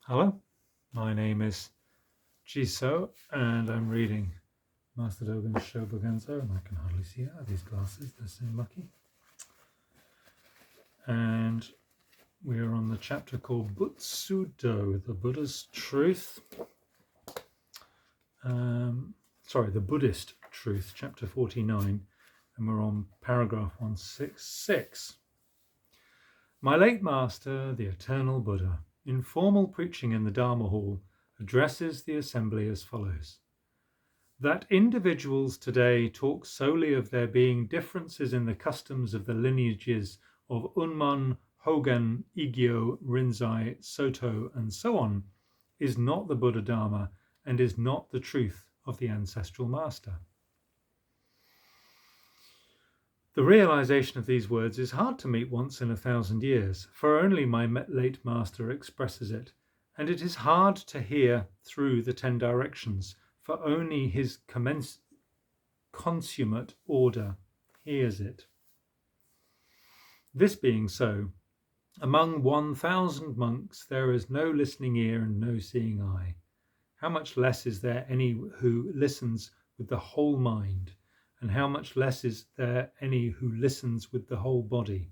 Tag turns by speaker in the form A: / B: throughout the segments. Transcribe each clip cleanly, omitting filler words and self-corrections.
A: Hello, my name is Jiso and I'm reading Master Dōgen's Shōbōgenzō, and I can hardly see out of these glasses, they're so mucky. And we are on the chapter called Butsudo, the Buddhist Truth. The Buddhist Truth, chapter 49, and we're on paragraph 166. My late master, the eternal Buddha, in formal preaching in the Dharma hall, addresses the assembly as follows. That individuals today talk solely of there being differences in the customs of the lineages of Unman, Hogen, Igyo, Rinzai, Soto, and so on, is not the Buddha Dharma and is not the truth of the ancestral master. The realization of these words is hard to meet once in 1,000 years, for only my late master expresses it, and it is hard to hear through the 10 directions, for only his consummate order hears it. This being so, among 1,000 monks there is no listening ear and no seeing eye. How much less is there any who listens with the whole mind, and how much less is there any who listens with the whole body?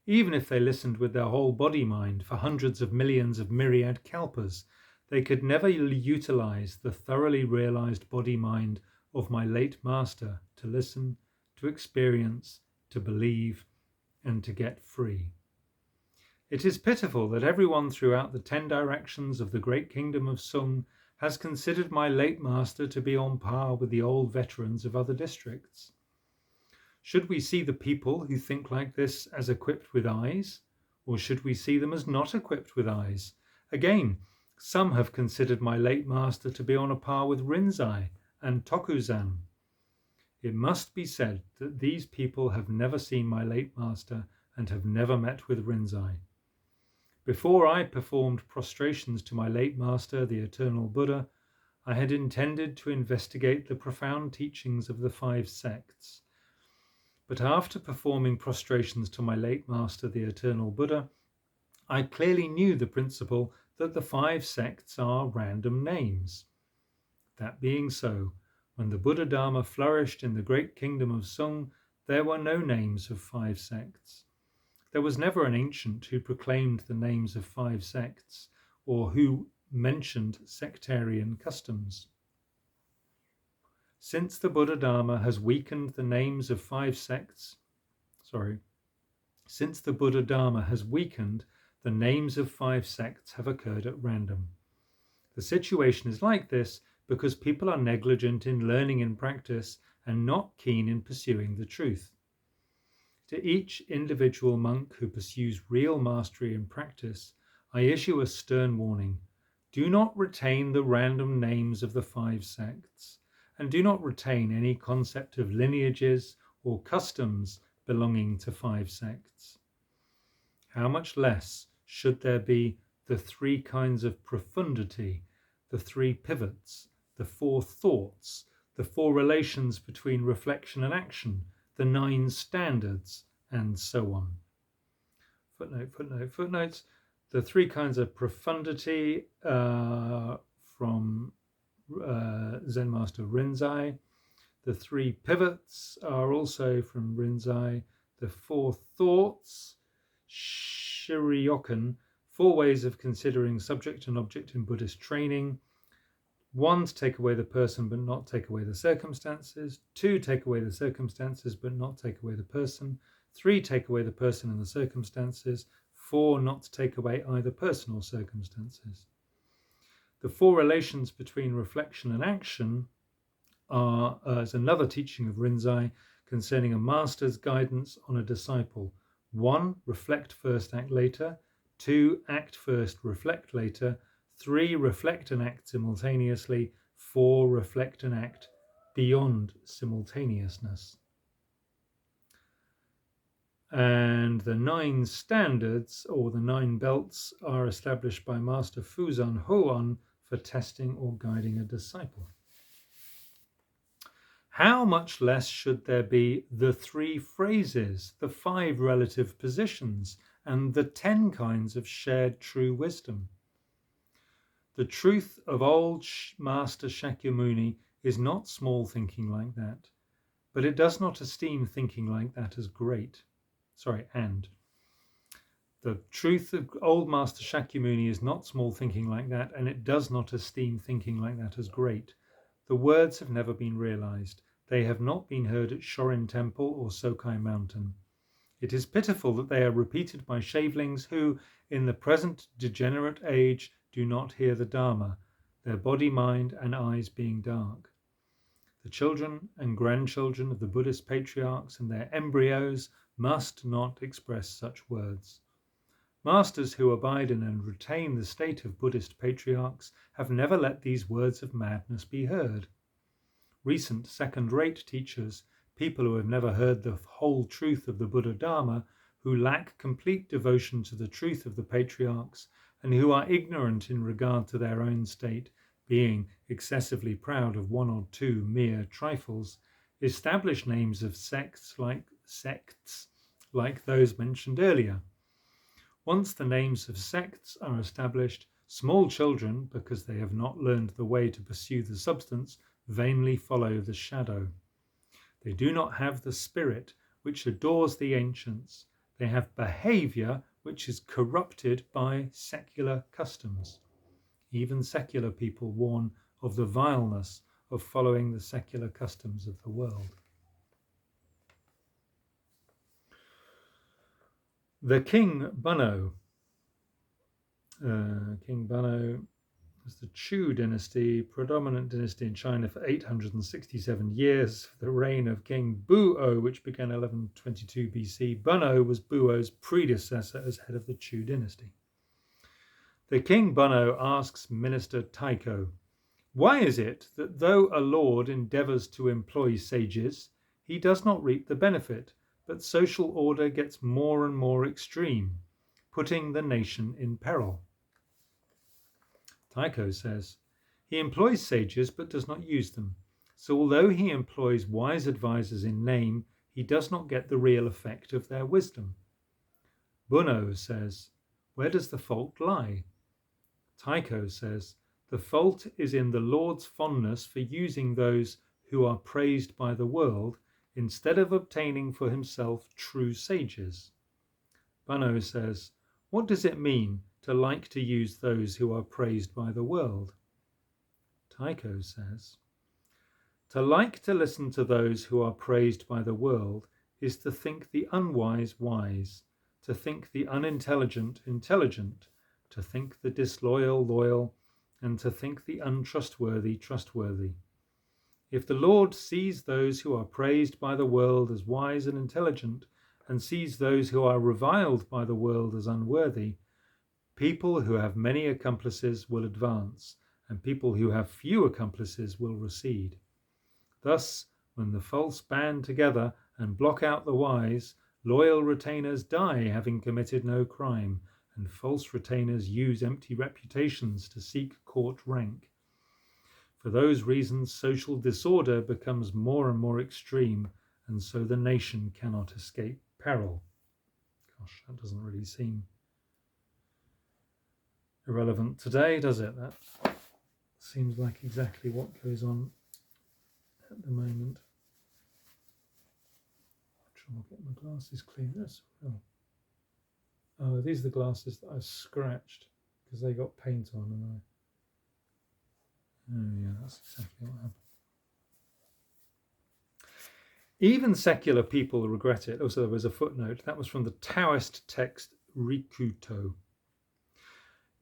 A: Even if they listened with their whole body-mind for hundreds of millions of myriad kalpas, they could never utilize the thoroughly realized body-mind of my late master to listen, to experience, to believe, and to get free. It is pitiful that everyone throughout the 10 directions of the great kingdom of Sung has considered my late master to be on par with the old veterans of other districts. Should we see the people who think like this as equipped with eyes, or should we see them as not equipped with eyes? Again, some have considered my late master to be on a par with Rinzai and Tokuzan. It must be said that these people have never seen my late master and have never met with Rinzai. Before I performed prostrations to my late master, the eternal Buddha, I had intended to investigate the profound teachings of the 5 sects. But after performing prostrations to my late master, the eternal Buddha, I clearly knew the principle that the 5 sects are random names. That being so, when the Buddha Dharma flourished in the great kingdom of Sung, there were no names of 5 sects. There was never an ancient who proclaimed the names of 5 sects, or who mentioned sectarian customs. Since the Buddha Dharma has weakened the names of 5 sects, since the Buddha Dharma has weakened, the names of 5 sects have occurred at random. The situation is like this because people are negligent in learning and practice and not keen in pursuing the truth. To each individual monk who pursues real mastery in practice, I issue a stern warning. Do not retain the random names of the 5 sects, and do not retain any concept of lineages or customs belonging to 5 sects. How much less should there be the 3 kinds of profundity, the 3 pivots, the 4 thoughts, the 4 relations between reflection and action, the 9 standards, and so on. Footnotes. The 3 kinds of profundity from Zen Master Rinzai. The 3 pivots are also from Rinzai. The 4 thoughts, Shiryokan, 4 ways of considering subject and object in Buddhist training. 1, to take away the person but not take away the circumstances. 2, take away the circumstances but not take away the person. 3, take away the person and the circumstances. 4, not to take away either person or circumstances. The 4 relations between reflection and action are as another teaching of Rinzai concerning a master's guidance on a disciple. 1, reflect first, act later. 2, act first, reflect later. 3, reflect and act simultaneously. 4, reflect and act beyond simultaneousness. And the 9 standards, or the 9 belts, are established by Master Fuzan Hoan for testing or guiding a disciple. How much less should there be the 3 phrases, the 5 relative positions, and the 10 kinds of shared true wisdom? The truth of old Master Shakyamuni is not small thinking like that, but it does not esteem thinking like that as great. And the truth of old Master Shakyamuni is not small thinking like that, and it does not esteem thinking like that as great. The words have never been realized. They have not been heard at Shorin Temple or Sokai Mountain. It is pitiful that they are repeated by shavelings who, in the present degenerate age, do not hear the Dharma, their body, mind, and eyes being dark. The children and grandchildren of the Buddhist patriarchs and their embryos must not express such words. Masters who abide in and retain the state of Buddhist patriarchs have never let these words of madness be heard. Recent second-rate teachers, people who have never heard the whole truth of the Buddha Dharma, who lack complete devotion to the truth of the patriarchs, and who are ignorant in regard to their own state, being excessively proud of one or two mere trifles, establish names of sects like those mentioned earlier. Once the names of sects are established, small children, because they have not learned the way to pursue the substance, vainly follow the shadow. They do not have the spirit which adores the ancients. They have behavior which is corrupted by secular customs. Even secular people warn of the vileness of following the secular customs of the world. The King Bunno. King Bunno was the Chu dynasty, predominant dynasty in China for 867 years. The reign of King Bu'o, which began 1122 BC. Bunno was Bu'o's predecessor as head of the Chu dynasty. The King Bunno asks Minister Taiko, "Why is it that though a lord endeavours to employ sages, he does not reap the benefit, but social order gets more and more extreme, putting the nation in peril?" Taiko says, he employs sages but does not use them. So although he employs wise advisors in name, he does not get the real effect of their wisdom. Bunno says, where does the fault lie? Taiko says, the fault is in the Lord's fondness for using those who are praised by the world instead of obtaining for himself true sages. Bunno says, what does it mean to like to use those who are praised by the world? Taiko says, to like to listen to those who are praised by the world is to think the unwise wise, to think the unintelligent intelligent, to think the disloyal loyal, and to think the untrustworthy trustworthy. If the Lord sees those who are praised by the world as wise and intelligent, and sees those who are reviled by the world as unworthy, people who have many accomplices will advance, and people who have few accomplices will recede. Thus, when the false band together and block out the wise, loyal retainers die having committed no crime, and false retainers use empty reputations to seek court rank. For those reasons, social disorder becomes more and more extreme, and so the nation cannot escape peril. Gosh, that doesn't really seem irrelevant today, does it? That seems like exactly what goes on at the moment. I'm trying to get my glasses clean. That's real. Oh, these are the glasses that I scratched because they got paint on, and oh yeah, that's exactly what happened. Even secular people regret it. Also, there was a footnote. That was from the Taoist text Rikuto.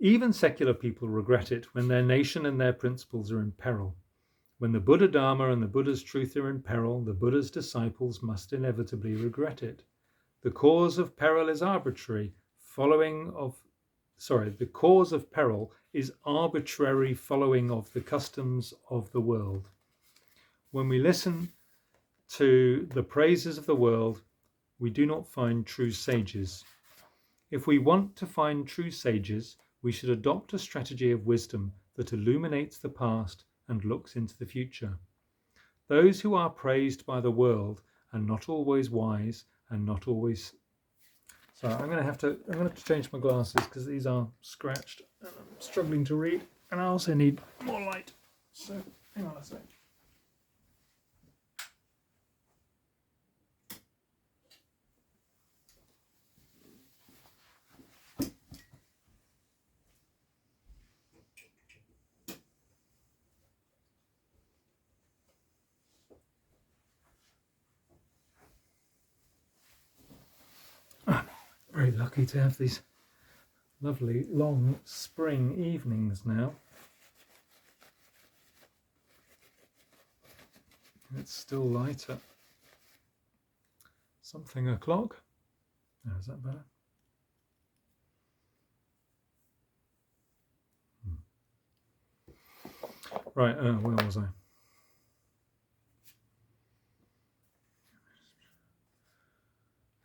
A: Even secular people regret it when their nation and their principles are in peril. When the Buddha Dharma and the Buddha's truth are in peril, the Buddha's disciples must inevitably regret it. The cause of peril is arbitrary. The cause of peril is arbitrary following of the customs of the world. When we listen to the praises of the world, we do not find true sages. If we want to find true sages, we should adopt a strategy of wisdom that illuminates the past and looks into the future. Those who are praised by the world are not always wise and not always... So I'm going to have to change my glasses because these are scratched and I'm struggling to read. And I also need more light. So hang on a sec. I'm very lucky to have these lovely long spring evenings now. It's still light at something o'clock. Oh, is that better? Right, where was I?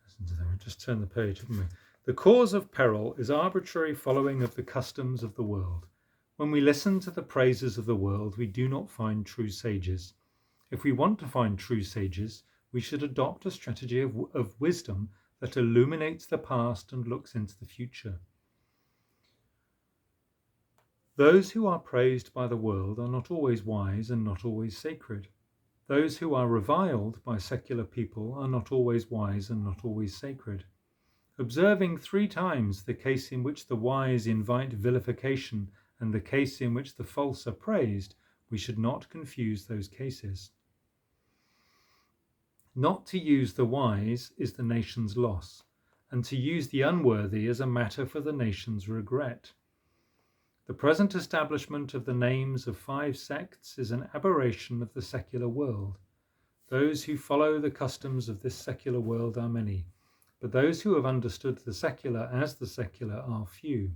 A: Listen to that. Just turn the page, haven't we? The cause of peril is arbitrary following of the customs of the world. When we listen to the praises of the world, we do not find true sages. If we want to find true sages, we should adopt a strategy of wisdom that illuminates the past and looks into the future. Those who are praised by the world are not always wise and not always sacred. Those who are reviled by secular people are not always wise and not always sacred. Observing 3 times the case in which the wise invite vilification and the case in which the false are praised, we should not confuse those cases. Not to use the wise is the nation's loss, and to use the unworthy is a matter for the nation's regret. The present establishment of the names of 5 sects is an aberration of the secular world. Those who follow the customs of this secular world are many, but those who have understood the secular as the secular are few.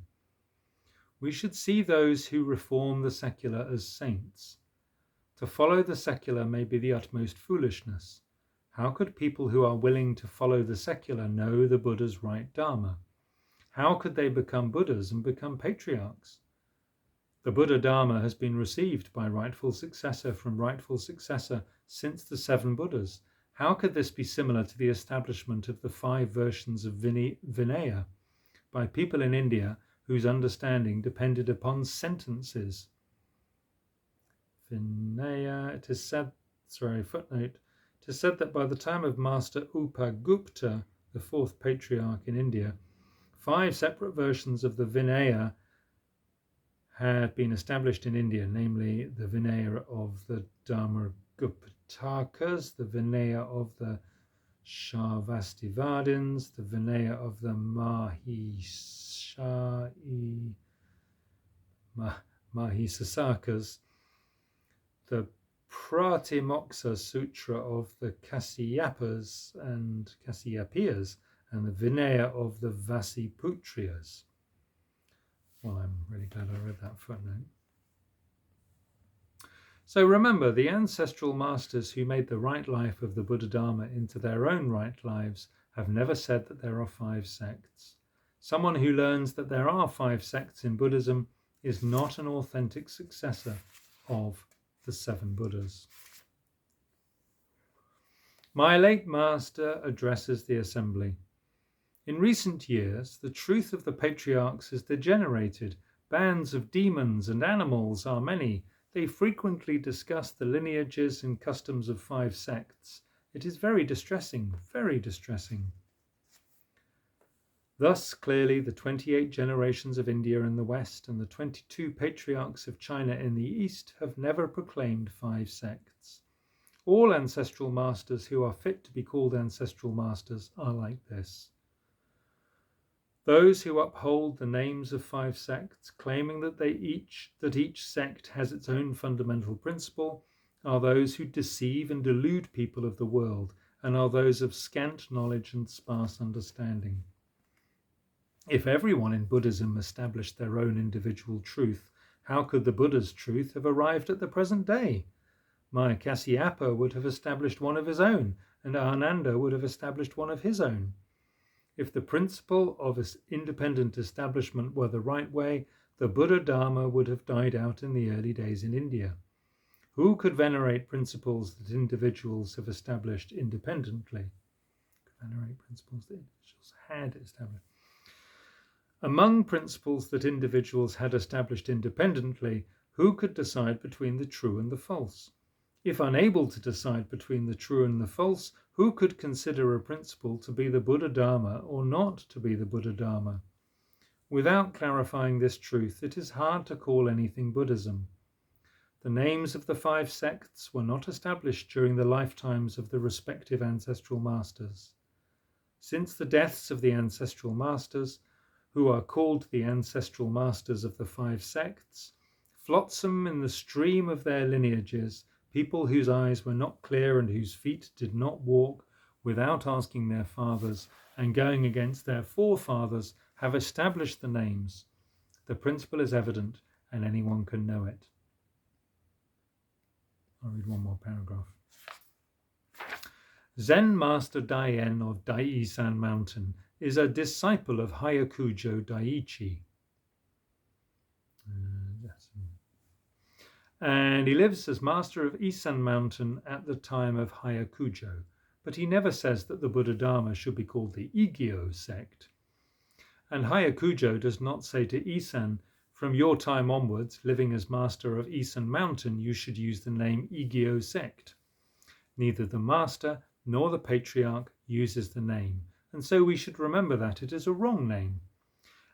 A: We should see those who reform the secular as saints. To follow the secular may be the utmost foolishness. How could people who are willing to follow the secular know the Buddha's right Dharma? How could they become Buddhas and become patriarchs? The Buddha Dharma has been received by rightful successor from rightful successor since the 7 Buddhas. How could this be similar to the establishment of the 5 versions of Vinaya by people in India whose understanding depended upon sentences? Vinaya, it is said, footnote, it is said that by the time of Master Upagupta, the 4th patriarch in India, 5 separate versions of the Vinaya had been established in India, namely the Vinaya of the Dharmaguptakas, the Vinaya of the Shavastivadins, the Vinaya of the Mahisasakas, the Pratimoksa Sutra of the Kasyapas and Kasyapiyas, and the Vinaya of the Vasiputriyas. Well, I'm really glad I read that footnote. So remember, the ancestral masters who made the right life of the Buddha Dharma into their own right lives have never said that there are 5 sects. Someone who learns that there are 5 sects in Buddhism is not an authentic successor of the 7 Buddhas. My late master addresses the assembly. In recent years, the truth of the patriarchs is degenerated. Bands of demons and animals are many. They frequently discuss the lineages and customs of 5 sects. It is very distressing, very distressing. Thus, clearly, the 28 generations of India in the West and the 22 patriarchs of China in the East have never proclaimed 5 sects. All ancestral masters who are fit to be called ancestral masters are like this. Those who uphold the names of 5 sects, claiming that each sect has its own fundamental principle, are those who deceive and delude people of the world, and are those of scant knowledge and sparse understanding. If everyone in Buddhism established their own individual truth, how could the Buddha's truth have arrived at the present day? My Kasyapa would have established one of his own, and Ananda would have established one of his own. If the principle of independent establishment were the right way, the Buddha Dharma would have died out in the early days in India. Who could venerate principles that individuals have established independently? Venerate principles that individuals had established. Among principles that individuals had established independently, who could decide between the true and the false? If unable to decide between the true and the false, who could consider a principle to be the Buddha Dharma or not to be the Buddha Dharma? Without clarifying this truth, it is hard to call anything Buddhism. The names of the 5 sects were not established during the lifetimes of the respective ancestral masters. Since the deaths of the ancestral masters, who are called the ancestral masters of the 5 sects, flotsam in the stream of their lineages, people whose eyes were not clear and whose feet did not walk without asking their fathers and going against their forefathers, have established the names. The principle is evident and anyone can know it. I'll read one more paragraph. Zen Master Daien of Daiisan Mountain is a disciple of Hyakujo Daiichi. And he lives as master of Isan Mountain at the time of Hyakujo, but he never says that the Buddha Dharma should be called the Igyo sect. And Hyakujo does not say to Isan, from your time onwards, living as master of Isan Mountain, you should use the name Igyo sect. Neither the master nor the patriarch uses the name, and so we should remember that it is a wrong name.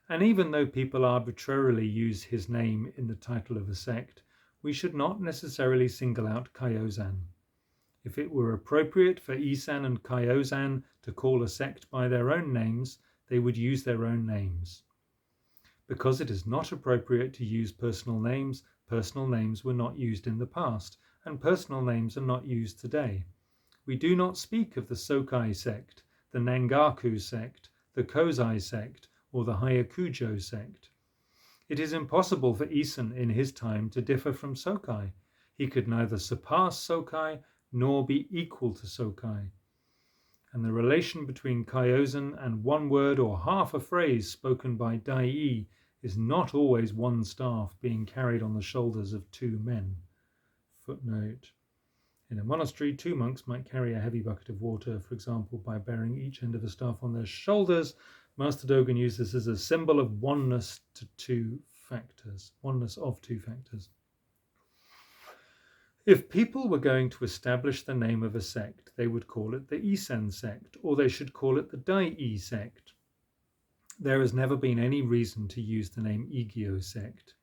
A: And even though people arbitrarily use his name in the title of a sect, we should not necessarily single out Kaiozan. If it were appropriate for Isan and Kaiozan to call a sect by their own names, they would use their own names. Because it is not appropriate to use personal names were not used in the past, and personal names are not used today. We do not speak of the Sokai sect, the Nangaku sect, the Kozai sect, or the Hyakujo sect. It is impossible for Isan in his time to differ from Sokai. He could neither surpass Sokai nor be equal to Sokai. And the relation between Kaiozan and one word or half a phrase spoken by Dai is not always one staff being carried on the shoulders of 2 men. Footnote. In a monastery, 2 monks might carry a heavy bucket of water, for example, by bearing each end of a staff on their shoulders. Master Dōgen used this as a symbol of oneness of 2 factors. If people were going to establish the name of a sect, they would call it the Isan sect, or they should call it the Dai sect. There has never been any reason to use the name Igyo sect.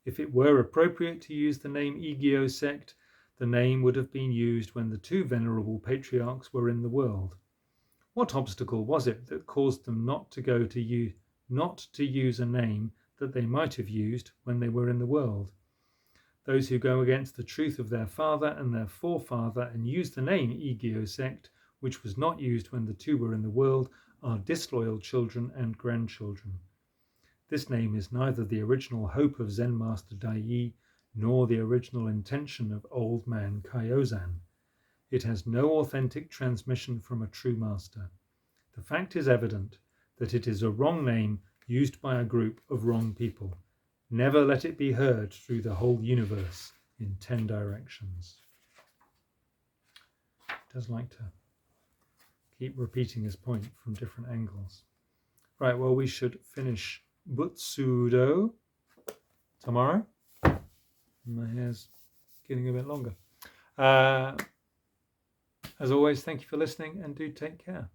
A: If it were appropriate to use the name Igyo sect, the name would have been used when the 2 venerable patriarchs were in the world. What obstacle was it that caused them not to use a name that they might have used when they were in the world? Those who go against the truth of their father and their forefather and use the name Igyo sect, which was not used when the 2 were in the world, are disloyal children and grandchildren. This name is neither the original hope of Zen Master Dai nor the original intention of old man Kaiozan. It has no authentic transmission from a true master. The fact is evident that it is a wrong name used by a group of wrong people. Never let it be heard through the whole universe in 10 directions. He does like to keep repeating his point from different angles. Right, well, we should finish Butsudo tomorrow. My hair's getting a bit longer. As always, thank you for listening and do take care.